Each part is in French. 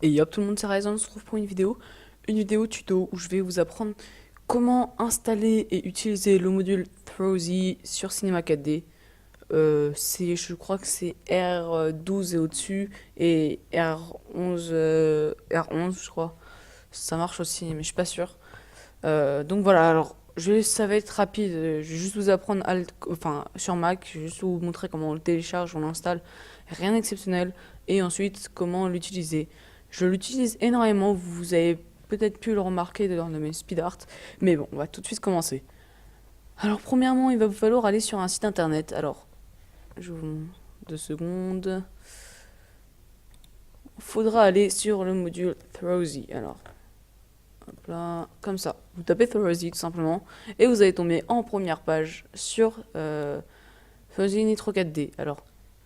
Et yop, tout le monde, c'est Ryzen, on se retrouve pour une vidéo tuto où je vais vous apprendre comment installer et utiliser le module Throsy sur Cinema 4D. Je crois que c'est R12 et au-dessus, et R11, je crois. Ça marche aussi, mais je suis pas sûr. Donc voilà, alors ça va être rapide. Je vais juste vous apprendre enfin, sur Mac, je vais juste vous montrer comment on le télécharge, on l'installe. Rien d'exceptionnel. Et ensuite, comment l'utiliser. Je l'utilise énormément, vous avez peut-être pu le remarquer dans mes speed art. Mais bon, on va tout de suite commencer. Alors, premièrement, il va vous falloir aller sur un site internet. Alors, je vous... 2 secondes. Il faudra aller sur le module Throsy. Alors, hop là, comme ça. Vous tapez Throsy tout simplement et vous allez tomber en première page sur Throsy Nitro 4D. Alors,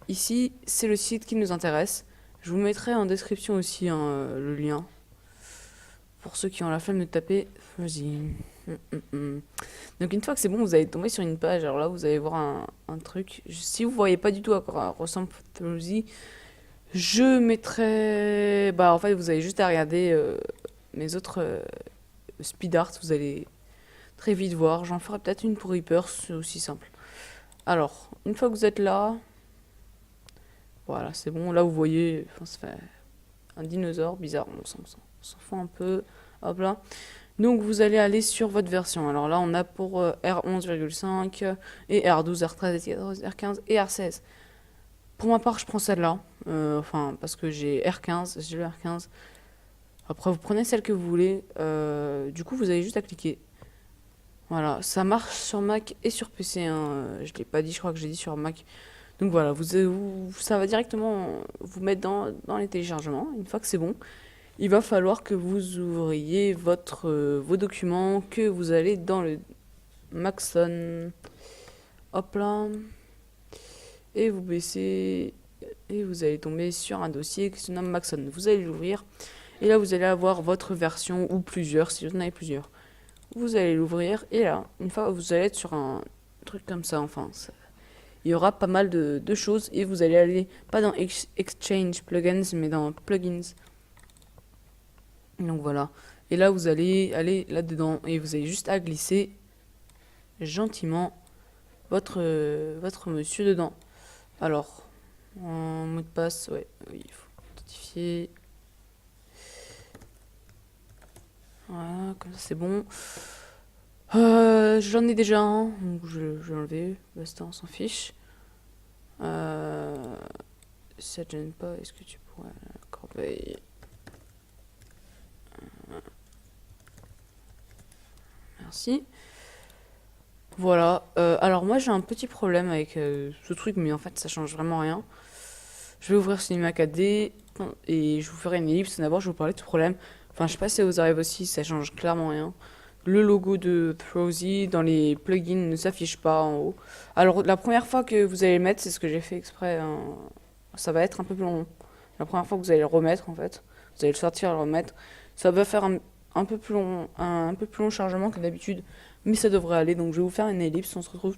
ici, c'est le site qui nous intéresse. Je vous mettrai en description aussi hein, le lien pour ceux qui ont la flemme de taper Throsy. Donc une fois que c'est bon, vous allez tomber sur une page. Alors là, vous allez voir un truc. Si vous voyez pas du tout à quoi ressemble Throsy, je mettrai... Bah en fait, vous avez juste à regarder mes autres speed art. Vous allez très vite voir. J'en ferai peut-être une pour Reaper, c'est aussi simple. Alors, une fois que vous êtes là, voilà, c'est bon. Là, vous voyez, enfin, ça fait un dinosaure bizarre. On s'en fout un peu. Hop là. Donc, vous allez aller sur votre version. Alors là, on a pour R11,5 et R12, R13, R14, R15 et R16. Pour ma part, je prends celle-là. Enfin, parce que j'ai R15, j'ai le R15. Après, vous prenez celle que vous voulez. Du coup, vous avez juste à cliquer. Voilà, ça marche sur Mac et sur PC. Hein. Je l'ai pas dit, je crois que j'ai dit sur Mac. Donc voilà, ça va directement vous mettre dans les téléchargements. Une fois que c'est bon, il va falloir que vous ouvriez vos documents, que vous allez dans le Maxon. Hop là. Et vous baissez. Et vous allez tomber sur un dossier qui se nomme Maxon. Vous allez l'ouvrir. Et là, vous allez avoir votre version ou plusieurs, si vous en avez plusieurs. Vous allez l'ouvrir. Et là, une fois, vous allez être sur un truc comme ça. Enfin, il y aura pas mal de choses. Et vous allez aller, pas dans Exchange Plugins, mais dans Plugins. Donc voilà. Et là, vous allez aller là-dedans. Et vous avez juste à glisser gentiment votre monsieur dedans. Alors, en mot de passe, ouais, oui, il faut authentifier. Voilà, comme ça c'est bon. J'en ai déjà un, donc je vais l'enlever. Basta, on s'en fiche. Si ça te gêne pas, est-ce que tu pourrais corbeille. Merci. Voilà. Alors moi j'ai un petit problème avec ce truc, mais en fait ça change vraiment rien. Je vais ouvrir Cinema 4D et je vous ferai une ellipse. D'abord je vais vous parler de ce problème. Enfin je sais pas si ça vous arrive aussi, ça change clairement rien. Le logo de Throsy dans les plugins ne s'affiche pas en haut. Alors la première fois que vous allez le mettre, c'est ce que j'ai fait exprès, hein, ça va être un peu plus long. La première fois que vous allez le remettre en fait, vous allez le sortir et le remettre, ça va faire un peu plus long, un peu plus long chargement que d'habitude, mais ça devrait aller. Donc je vais vous faire une ellipse, on se retrouve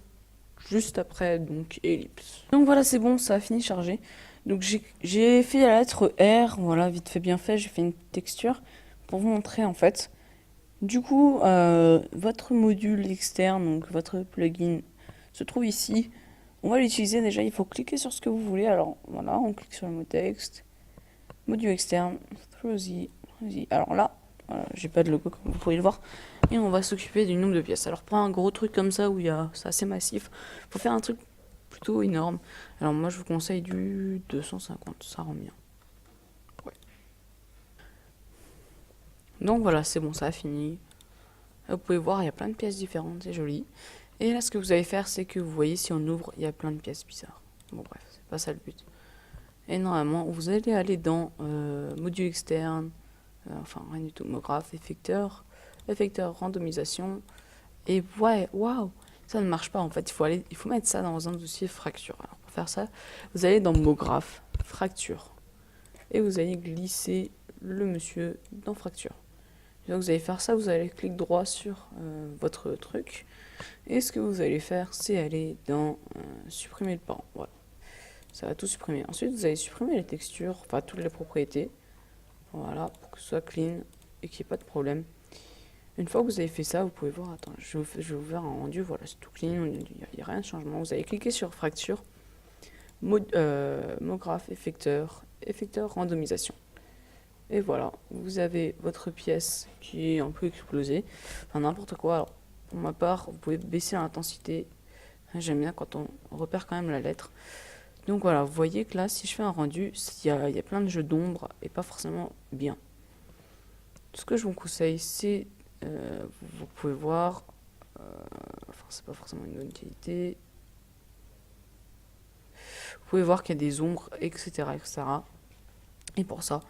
juste après, donc ellipse. Donc voilà, c'est bon, ça a fini de charger. Donc j'ai fait la lettre R, voilà, vite fait bien fait, j'ai fait une texture pour vous montrer en fait. Du coup, votre module externe, donc votre plugin, se trouve ici. On va l'utiliser déjà, il faut cliquer sur ce que vous voulez. Alors voilà, on clique sur le mot texte, module externe, Throsy. Alors là, voilà, j'ai pas de logo comme vous pouvez le voir. Et on va s'occuper du nombre de pièces. Alors pour un gros truc comme ça où c'est assez massif, faut faire un truc plutôt énorme. Alors moi je vous conseille du 250, ça rend bien. Ouais. Donc voilà, c'est bon, ça a fini. Là, vous pouvez voir, il y a plein de pièces différentes, c'est joli. Et là, ce que vous allez faire, c'est que vous voyez, si on ouvre, il y a plein de pièces bizarres. Bon, bref, c'est pas ça le but. Et normalement, vous allez aller dans module externe, enfin rien du tout, mographe, effecteur randomisation. Et ouais, waouh, ça ne marche pas en fait. Il faut mettre ça dans un dossier fracture. Alors pour faire ça, vous allez dans mographe, fracture. Et vous allez glisser le monsieur dans fracture. Donc vous allez faire ça, vous allez cliquer droit sur votre truc. Et ce que vous allez faire, c'est aller dans supprimer le parent. Voilà. Ça va tout supprimer. Ensuite, vous allez supprimer les textures, enfin toutes les propriétés. Voilà, pour que ce soit clean et qu'il n'y ait pas de problème. Une fois que vous avez fait ça, vous pouvez voir, attends, je vais vous faire un rendu, voilà, c'est tout clean, il n'y a rien de changement. Vous allez cliquer sur fracture, mot-graphe, effecteur, randomisation. Et voilà, vous avez votre pièce qui est un peu explosée, enfin n'importe quoi. Alors, pour ma part, vous pouvez baisser l'intensité. J'aime bien quand on repère quand même la lettre. Donc voilà, vous voyez que là, si je fais un rendu, il y a plein de jeux d'ombre et pas forcément bien. Ce que je vous conseille, c'est, vous pouvez voir, enfin c'est pas forcément une bonne qualité. Vous pouvez voir qu'il y a des ombres, etc., etc. Et pour ça,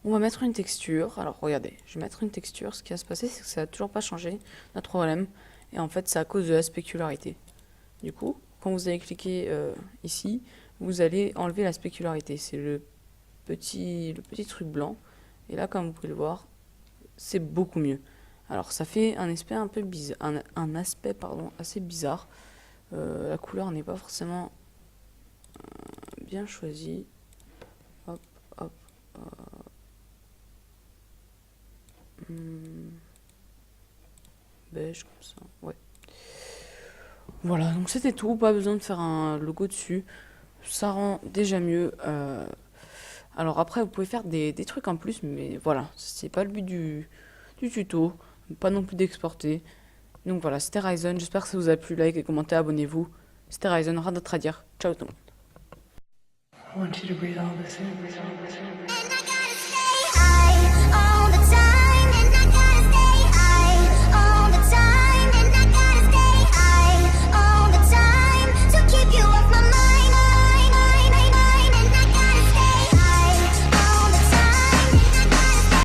on va mettre une texture. Alors regardez, je vais mettre une texture. Ce qui va se passer, c'est que ça n'a toujours pas changé notre problème. Et en fait, c'est à cause de la spécularité. Du coup, quand vous allez cliquer ici, vous allez enlever la spécularité. C'est le petit truc blanc. Et là, comme vous pouvez le voir, c'est beaucoup mieux. Alors, ça fait un aspect un peu bizarre, un aspect pardon, assez bizarre. La couleur n'est pas forcément bien choisie. Hop, hop. Beige comme ça, ouais. Voilà, donc c'était tout, pas besoin de faire un logo dessus, ça rend déjà mieux. Alors après, vous pouvez faire des trucs en plus, mais voilà, c'est pas le but du tuto, pas non plus d'exporter. Donc voilà, c'était Ryzen, j'espère que ça vous a plu, like et commentez, abonnez-vous. C'était Ryzen, rien d'autre à dire, ciao tout le monde. I want you to breathe all this in.